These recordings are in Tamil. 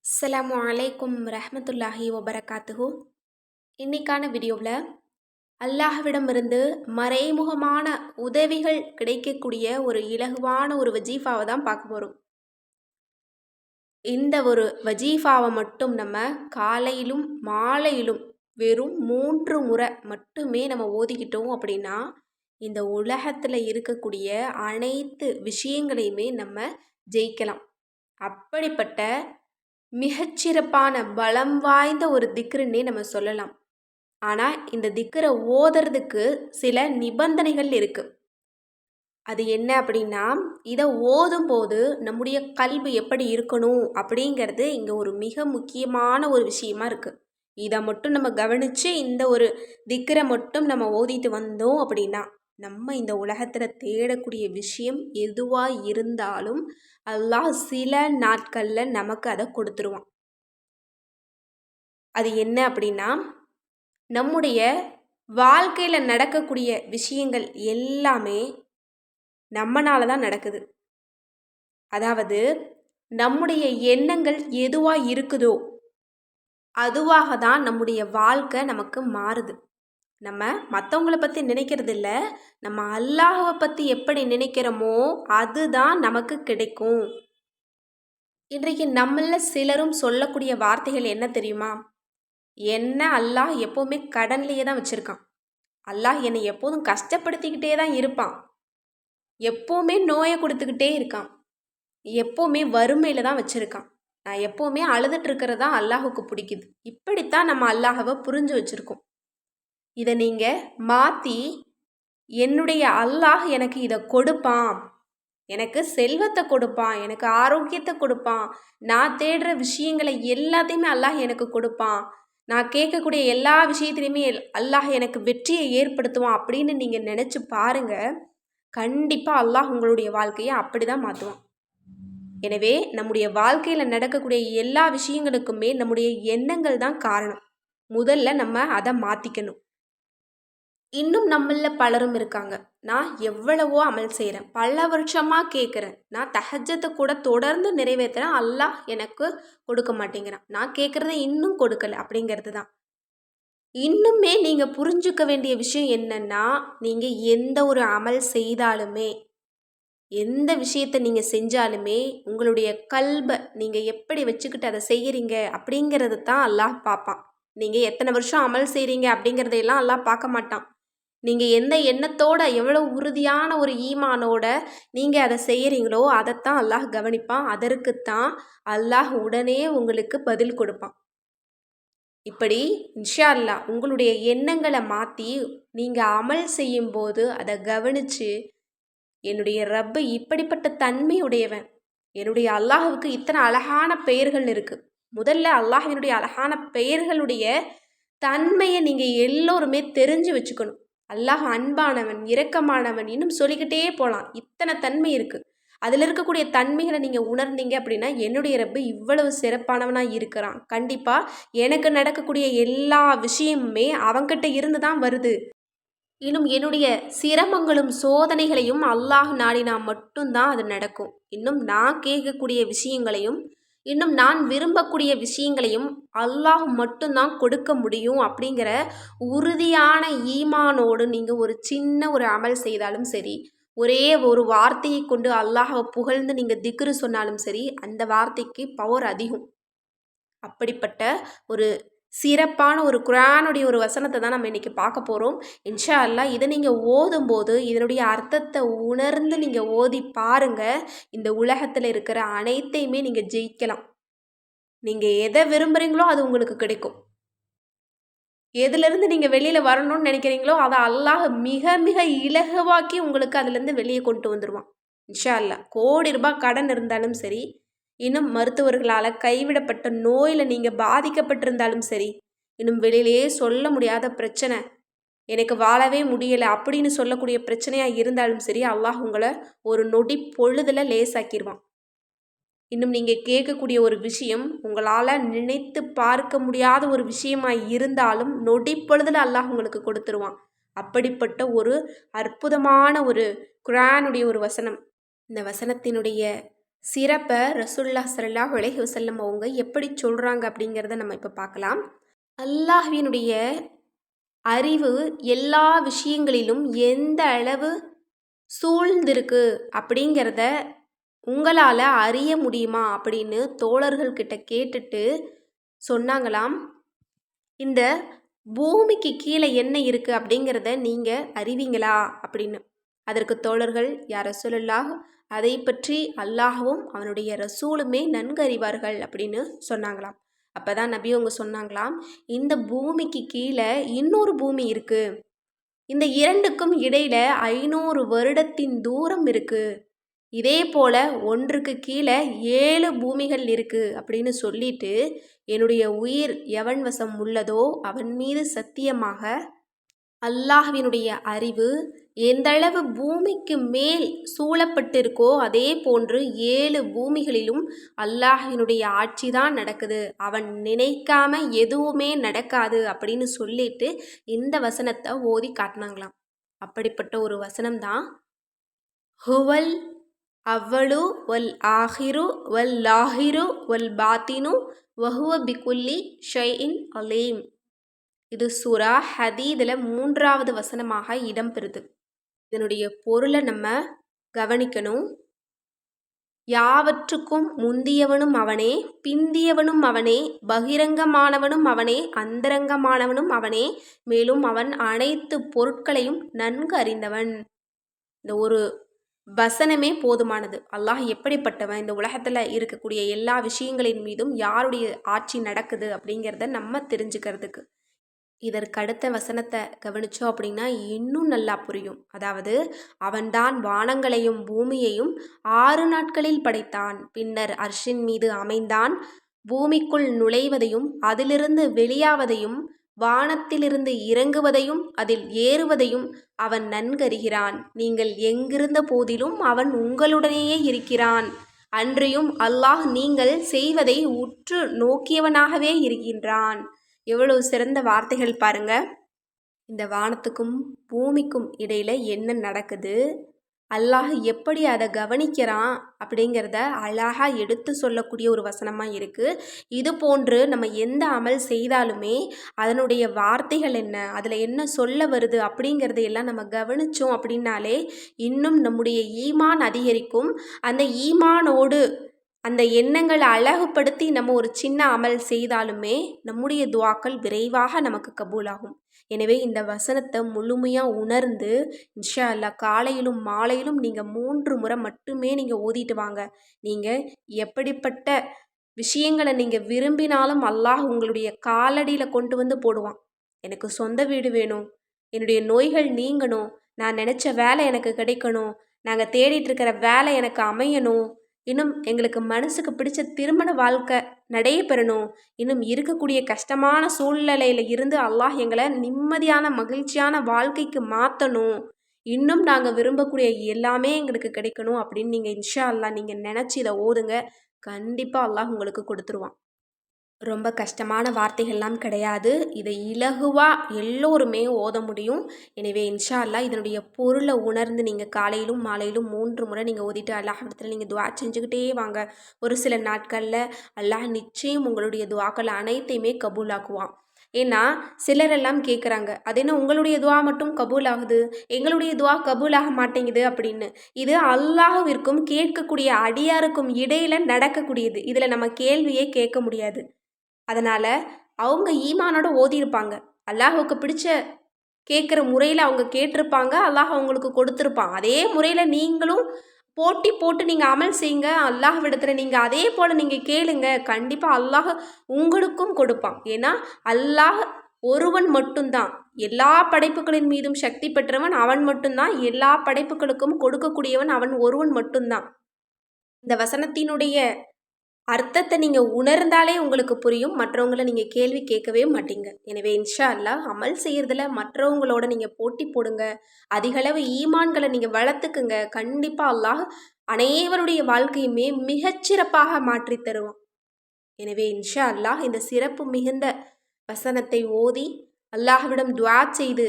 அஸ்ஸலாமு அலைக்கும் ரஹ்மத்துல்லாஹி வபரகாத்துஹு. இன்னைக்கான வீடியோவில் அல்லாஹ்விடமிருந்து மறைமுகமான உதவிகள் கிடைக்கக்கூடிய ஒரு இலகுவான ஒரு வஜீஃபாவை தான் பார்க்க போகிறோம். இந்த ஒரு வஜீஃபாவை மட்டும் நம்ம காலையிலும் மாலையிலும் வெறும் 3 முறை மட்டுமே நம்ம ஓதிக்கிட்டோம் அப்படின்னா இந்த உலகத்தில் இருக்கக்கூடிய அனைத்து விஷயங்களையுமே நம்ம ஜெயிக்கலாம். அப்படிப்பட்ட மிகச்சிறப்பான பலம் வாய்ந்த ஒரு திக்ருன்னே நம்ம சொல்லலாம். ஆனால் இந்த திக்ரை ஓதுறதுக்கு சில நிபந்தனைகள் இருக்குது. அது என்ன அப்படின்னா, இதை ஓதும்போது நம்முடைய கல்வி எப்படி இருக்கணும் அப்படிங்கிறது இங்கே ஒரு மிக முக்கியமான ஒரு விஷயமா இருக்குது. இதை மட்டும் நம்ம கவனித்து இந்த ஒரு திக்ரை மட்டும் நம்ம ஓதிட்டு வந்தோம் அப்படின்னா நம்ம இந்த உலகத்தில் தேடக்கூடிய விஷயம் எதுவாக இருந்தாலும் அல்லாஹ் சில நாட்களில் நமக்கு அதை கொடுத்துருவான். அது என்ன அப்படின்னா, நம்முடைய வாழ்க்கையில் நடக்கக்கூடிய விஷயங்கள் எல்லாமே நம்மனால தான் நடக்குது. அதாவது நம்முடைய எண்ணங்கள் எதுவாக இருக்குதோ அதுவாக தான் நம்முடைய வாழ்க்கை நமக்கு மாறுது. நம்ம மற்றவங்களை பற்றி நினைக்கிறது இல்லை, நம்ம அல்லாஹ்வை பற்றி எப்படி நினைக்கிறோமோ அதுதான் நமக்கு கிடைக்கும். இன்றைக்கு நம்மள சிலரும் சொல்லக்கூடிய வார்த்தைகள் என்ன தெரியுமா? என்ன அல்லாஹ் எப்போவுமே கடன்லையே தான் வச்சுருக்கான். அல்லாஹ் என்னை எப்போதும் கஷ்டப்படுத்திக்கிட்டே தான் இருப்பான். எப்போவுமே நோயை கொடுத்துக்கிட்டே இருக்கான். எப்போவுமே வறுமையில் தான் வச்சுருக்கான். நான் எப்போவுமே அழுதுட்டு இருக்கிறது தான் அல்லாஹுக்கு பிடிக்குது. இப்படித்தான் நம்ம அல்லாஹவை புரிஞ்சு வச்சுருக்கோம். இதை நீங்கள் மாற்றி என்னுடைய அல்லாஹ் எனக்கு இதை கொடுப்பான், எனக்கு செல்வத்தை கொடுப்பான், எனக்கு ஆரோக்கியத்தை கொடுப்பான், நான் தேடுற விஷயங்களை எல்லாத்தையுமே அல்லாஹ் எனக்கு கொடுப்பான், நான் கேட்கக்கூடிய எல்லா விஷயத்துலையுமே அல்லாஹ் எனக்கு வெற்றியை ஏற்படுத்துவான் அப்படின்னு நீங்கள் நினச்சி பாருங்கள். கண்டிப்பாக அல்லாஹ் உங்களுடைய வாழ்க்கையை அப்படி தான் மாற்றுவான். எனவே நம்முடைய வாழ்க்கையில் நடக்கக்கூடிய எல்லா விஷயங்களுக்குமே நம்முடைய எண்ணங்கள் தான் காரணம். முதல்ல நம்ம அதை மாற்றிக்கணும். இன்னும் நம்மளில் பலரும் இருக்காங்க, நான் எவ்வளவோ அமல் செய்கிறேன், பல வருஷமாக கேட்குறேன், நான் தஹஜ்ஜத்தை கூட தொடர்ந்து நிறைவேற்றுறேன், அல்லாஹ் எனக்கு கொடுக்க மாட்டேங்கிறான், நான் கேட்குறத இன்னும் கொடுக்கல அப்படிங்கிறது தான். இன்னுமே நீங்கள் புரிஞ்சுக்க வேண்டிய விஷயம் என்னென்னா, நீங்கள் எந்த ஒரு அமல் செய்தாலுமே, எந்த விஷயத்தை நீங்கள் செஞ்சாலுமே உங்களுடைய கல்பை நீங்கள் எப்படி வச்சுக்கிட்டு அதை செய்கிறீங்க அப்படிங்கிறது தான் அல்லாஹ் பார்ப்பான். நீங்கள் எத்தனை வருஷம் அமல் செய்கிறீங்க அப்படிங்கிறதையெல்லாம் அல்லாஹ் பார்க்க மாட்டான். நீங்கள் எந்த எண்ணத்தோட எவ்வளோ உறுதியான ஒரு ஈமானோட நீங்கள் அதை செய்கிறீங்களோ அதைத்தான் அல்லாஹ் கவனிப்பான். அதற்குத்தான் அல்லாஹ் உடனே உங்களுக்கு பதில் கொடுப்பான். இப்படி இன்ஷா அல்லாஹ் உங்களுடைய எண்ணங்களை மாற்றி நீங்கள் அமல் செய்யும்போது அதை கவனித்து என்னுடைய ரப்பு இப்படிப்பட்ட தன்மையுடையவன், என்னுடைய அல்லாஹுவுக்கு இத்தனை அழகான பெயர்கள் இருக்குது. முதல்ல அல்லாஹினுடைய அழகான பெயர்களுடைய தன்மையை நீங்கள் எல்லோருமே தெரிஞ்சு வச்சுக்கணும். அல்லாஹ் அன்பானவன், இரக்கமானவன், இன்னும் சொல்லிக்கிட்டே போகலாம். இத்தனை தன்மை இருக்குது. அதில் இருக்கக்கூடிய தன்மைகளை நீங்கள் உணர்ந்தீங்க அப்படின்னா என்னுடைய ரப்பு இவ்வளவு சிறப்பானவனாக இருக்கிறான், கண்டிப்பாக எனக்கு நடக்கக்கூடிய எல்லா விஷயமுமே அவங்கிட்ட இருந்து தான் வருது. இன்னும் என்னுடைய சிரமங்களும் சோதனைகளையும் அல்லாஹ் நாடினா மட்டும்தான் அது நடக்கும். இன்னும் நான் கேட்கக்கூடிய விஷயங்களையும் இன்னும் நான் விரும்பக்கூடிய விஷயங்களையும் அல்லாஹ் மட்டும்தான் கொடுக்க முடியும் அப்படிங்கிற உறுதியான ஈமானோடு நீங்கள் ஒரு சின்ன ஒரு அமல் செய்தாலும் சரி, ஒரே ஒரு வார்த்தையை கொண்டு அல்லாஹை புகழ்ந்து நீங்கள் திக்ரு சொன்னாலும் சரி, அந்த வார்த்தைக்கு பவர் அதிகம். அப்படிப்பட்ட ஒரு சிறப்பான ஒரு குர்ஆனுடைய ஒரு வசனத்தை தான் நம்ம இன்றைக்கி பார்க்க போகிறோம். இன்ஷா அல்லாஹ் இதை நீங்கள் ஓதும்போது இதனுடைய அர்த்தத்தை உணர்ந்து நீங்கள் ஓதி பாருங்கள். இந்த உலகத்தில் இருக்கிற அனைத்தையுமே நீங்கள் ஜெயிக்கலாம். நீங்கள் எதை விரும்புகிறீங்களோ அது உங்களுக்கு கிடைக்கும். எதுலேருந்து நீங்கள் வெளியில் வரணும்னு நினைக்கிறீங்களோ அதை அல்லாஹ் மிக மிக இலகுவாக்கி உங்களுக்கு அதுலேருந்து வெளியே கொண்டு வந்துடுவான். இன்ஷா அல்லாஹ் கோடி ரூபாய் கடன் இருந்தாலும் சரி, இன்னும் மருத்துவர்களால் கைவிடப்பட்ட நோயில் நீங்கள் பாதிக்கப்பட்டிருந்தாலும் சரி, இன்னும் வெளியிலேயே சொல்ல முடியாத பிரச்சனை, எனக்கு வாழவே முடியலை அப்படின்னு சொல்லக்கூடிய பிரச்சனையாக இருந்தாலும் சரி, அல்லாஹ் உங்களை ஒரு நொடி பொழுதில் லேசாக்கிடுவான். இன்னும் நீங்கள் கேட்கக்கூடிய ஒரு விஷயம் உங்களால் நினைத்து பார்க்க முடியாத ஒரு விஷயமாக இருந்தாலும் நொடி பொழுதில் அல்லாஹ் உங்களுக்கு கொடுத்துருவான். அப்படிப்பட்ட ஒரு அற்புதமான ஒரு குர்ஆனுடைய ஒரு வசனம். இந்த வசனத்தினுடைய சிறப்பை ரசூலுல்லாஹ் ஸல்லல்லாஹு அலைஹி வஸல்லம் அவங்க எப்படி சொல்கிறாங்க அப்படிங்கிறத நம்ம இப்போ பார்க்கலாம். அல்லாஹ்வினுடைய அறிவு எல்லா விஷயங்களிலும் எந்த அளவு சூழ்ந்திருக்கு அப்படிங்கிறத உங்களால் அறிய முடியுமா அப்படின்னு தோழர்கள்கிட்ட கேட்டுட்டு சொன்னாங்களாம், இந்த பூமிக்கு கீழே என்ன இருக்குது அப்படிங்கிறத நீங்கள் அறிவீங்களா அப்படின்னு. அதற்கு தோழர்கள், யா ரசூலுல்லாஹ், அதை பற்றி அல்லாஹ்வும் அவனுடைய ரசூலுமே நன்கு அறிவார்கள் அப்படின்னு சொன்னாங்களாம். அப்போ தான் நபி அவங்க சொன்னாங்களாம், இந்த பூமிக்கு கீழே இன்னொரு பூமி இருக்குது, இந்த இரண்டுக்கும் இடையில 500 வருடத்தின் தூரம் இருக்குது, இதே போல் ஒன்றுக்கு கீழே 7 பூமிகள் இருக்குது அப்படின்னு சொல்லிட்டு, என்னுடைய உயிர் எவன் வசம் உள்ளதோ அவன் மீது சத்தியமாக அல்லாஹ்வினுடைய அறிவு எந்தளவு பூமிக்கு மேல் சூழப்பட்டிருக்கோ அதே போன்று 7 பூமிகளிலும் அல்லாஹ்வினுடைய ஆட்சி தான் நடக்குது, அவன் நினைக்காம எதுவுமே நடக்காது அப்படின்னு சொல்லிட்டு இந்த வசனத்தை ஓதி காட்டினாங்களாம். அப்படிப்பட்ட ஒரு வசனம் தான் ஹுவல் அவ்வளு வல் ஆஹிரு வல் லாஹிரு வல் பாத்தினு வஹுவ பிகுல்லி ஷைஇன் அலீம். இது சூரா ஹதீதில் 3வது வசனமாக இடம்பெறுது. இதனுடைய பொருளை நம்ம கவனிக்கணும். யாவற்றுக்கும் முந்தியவனும் அவனே, பிந்தியவனும் அவனே, பகிரங்கமானவனும் அவனே, அந்தரங்கமானவனும் அவனே, மேலும் அவன் அனைத்து பொருட்களையும் நன்கு அறிந்தவன். இந்த ஒரு வசனமே போதுமானது. அல்லாஹ் எப்படிப்பட்டவன், இந்த உலகத்தில் இருக்கக்கூடிய எல்லா விஷயங்களின் மீதும் யாருடைய ஆட்சி நடக்குது அப்படிங்கிறத நம்ம தெரிஞ்சுக்கிறதுக்கு. இதற்கடுத்த வசனத்தை கவனித்தோம் அப்படின்னா இன்னும் நல்லா புரியும். அதாவது, அவன்தான் வானங்களையும் பூமியையும் 6 நாட்களில் படைத்தான், பின்னர் அர்ஷின் மீது அமைந்தான், பூமிக்குள் நுழைவதையும் அதிலிருந்து வெளியாவதையும் வானத்திலிருந்து இறங்குவதையும் அதில் ஏறுவதையும் அவன் நன்கறிகிறான். நீங்கள் எங்கிருந்த போதிலும் அவன் உங்களுடனேயே இருக்கிறான். அன்றியும் அல்லாஹ் நீங்கள் செய்வதை உற்று நோக்கியவனாகவே இருக்கின்றான். எவ்வளவு சிறந்த வார்த்தைகள் பாருங்க. இந்த வானத்துக்கும் பூமிக்கும் இடையில என்ன நடக்குது, அல்லாஹ் எப்படி அதை கவனிக்கிறான் அப்படிங்கிறத அழகாக எடுத்து சொல்லக்கூடிய ஒரு வசனமாக இருக்குது. இது போன்று நம்ம எந்த அமல் செய்தாலுமே அதனுடைய வார்த்தைகள் என்ன, அதில் என்ன சொல்ல வருது அப்படிங்கிறத எல்லாம் நம்ம கவனித்தோம் அப்படின்னாலே இன்னும் நம்முடைய ஈமான் அதிகரிக்கும். அந்த ஈமானோடு அந்த எண்ணங்களை அழகுபடுத்தி நம்ம ஒரு சின்ன அமல் செய்தாலுமே நம்முடைய துவாக்கள் விரைவாக நமக்கு கபூலாகும். எனவே இந்த வசனத்தை முழுமையாக உணர்ந்து இன்ஷா அல்லாஹ் காலையிலும் மாலையிலும் நீங்கள் 3 முறை மட்டுமே நீங்கள் ஓதிட்டு வாங்க. நீங்கள் எப்படிப்பட்ட விஷயங்களை நீங்கள் விரும்பினாலும் அல்லாஹ் உங்களுடைய காலடியில் கொண்டு வந்து போடுவான். எனக்கு சொந்த வீடு வேணும், என்னுடைய நோய்கள் நீங்கணும், நான் நினச்ச வேலை எனக்கு கிடைக்கணும், நாங்கள் தேடிட்டு இருக்கிற வேலை எனக்கு அமையணும், இன்னும் எங்களுக்கு மனசுக்கு பிடிச்ச திருமண வாழ்க்கை நடைபெறணும், இன்னும் இருக்கக்கூடிய கஷ்டமான சூழ்நிலையில் இருந்து அல்லாஹ் எங்களை நிம்மதியான மகிழ்ச்சியான வாழ்க்கைக்கு மாற்றணும், இன்னும் நாங்கள் விரும்பக்கூடிய எல்லாமே எங்களுக்கு கிடைக்கணும் அப்படின்னு நீங்கள் இன்ஷா அல்லாஹ் நீங்கள் நினச்சி இதை ஓதுங்க. கண்டிப்பாக அல்லாஹ் உங்களுக்கு கொடுத்துருவான். ரொம்ப கஷ்டமான வார்த்தைகள்லாம் கிடையாது. இதை இலகுவாக எல்லோருமே ஓத முடியும். எனவே இன்ஷா அல்லாஹ் இதனுடைய பொருளை உணர்ந்து நீங்கள் காலையிலும் மாலையிலும் 3 முறை நீங்கள் ஓதிட்டு அல்லாஹ்விடத்தில் நீங்கள் துஆ செஞ்சுக்கிட்டே வாங்க. ஒரு சில நாட்களில் அல்லாஹ் நிச்சயம் உங்களுடைய துஆக்கள் அனைத்தையுமே கபூலாக்குவான். ஏன்னா சிலரெல்லாம் கேட்குறாங்க, அது என்ன உங்களுடைய துஆ மட்டும் கபூல் ஆகுது, எங்களுடைய துஆ கபூலாக மாட்டேங்குது அப்படின்னு. இது அல்லாஹ்விற்கும் கேட்கக்கூடிய அடியாருக்கும் இடையில் நடக்கக்கூடியது. இதில் நம்ம கேள்வியே கேட்க முடியாது. அதனால் அவங்க ஈமானோட ஓதியிருப்பாங்க, அல்லாஹுக்கு பிடிச்ச கேட்குற முறையில் அவங்க கேட்டிருப்பாங்க, அல்லாஹ் அவங்களுக்கு கொடுத்துருப்பான். அதே முறையில் நீங்களும் போட்டி போட்டு நீங்கள் அமல் செய்யுங்க, அல்லாஹ்விடத்தில் நீங்கள் அதே போல் நீங்கள் கேளுங்க, கண்டிப்பாக அல்லாஹ் உங்களுக்கும் கொடுப்பான். ஏன்னா அல்லாஹ் ஒருவன் மட்டும்தான், எல்லா படைப்புகளின் மீதும் சக்தி பெற்றவன் அவன் மட்டும்தான், எல்லா படைப்புகளுக்கும் கொடுக்கக்கூடியவன் அவன் ஒருவன் மட்டும்தான். இந்த வசனத்தினுடைய அர்த்தத்தை நீங்கள் உணர்ந்தாலே உங்களுக்கு புரியும். மற்றவங்கள நீங்கள் கேள்வி கேட்கவே மாட்டீங்க. எனவே இன்ஷா அல்லாஹ் அமல் செய்கிறதுல மற்றவங்களோட நீங்கள் போட்டி போடுங்க. அதிகளவு ஈமான்களை நீங்கள் வளர்த்துக்குங்க. கண்டிப்பாக அல்லாஹ் அனைவருடைய வாழ்க்கையுமே மிகச்சிறப்பாக மாற்றி தருவான். எனவே இன்ஷா அல்லாஹ் இந்த சிறப்பு மிகுந்த வசனத்தை ஓதி அல்லாஹ்விடம் துஆ செய்து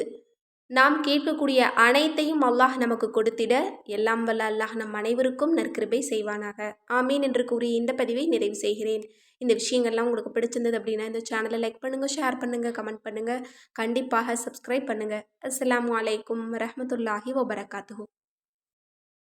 நாம் கேட்கக்கூடிய அனைத்தையும் அல்லாஹ் நமக்கு கொடுத்திட எல்லாம் வல்ல அல்லாஹ் நம் அனைவருக்கும் நற்கிருபை செய்வானாக. ஆமீன் என்று கூறி இந்த பதிவை நிறைவு செய்கிறேன். இந்த விஷயங்கள்லாம் உங்களுக்கு பிடிச்சிருந்தது அப்படின்னா இந்த சேனலை லைக் பண்ணுங்கள், ஷேர் பண்ணுங்கள், கமெண்ட் பண்ணுங்கள், கண்டிப்பாக சப்ஸ்கிரைப் பண்ணுங்கள். அஸ்ஸலாமு அலைக்கும் வரஹ்மத்துல்லாஹி வபரகாத்துஹு.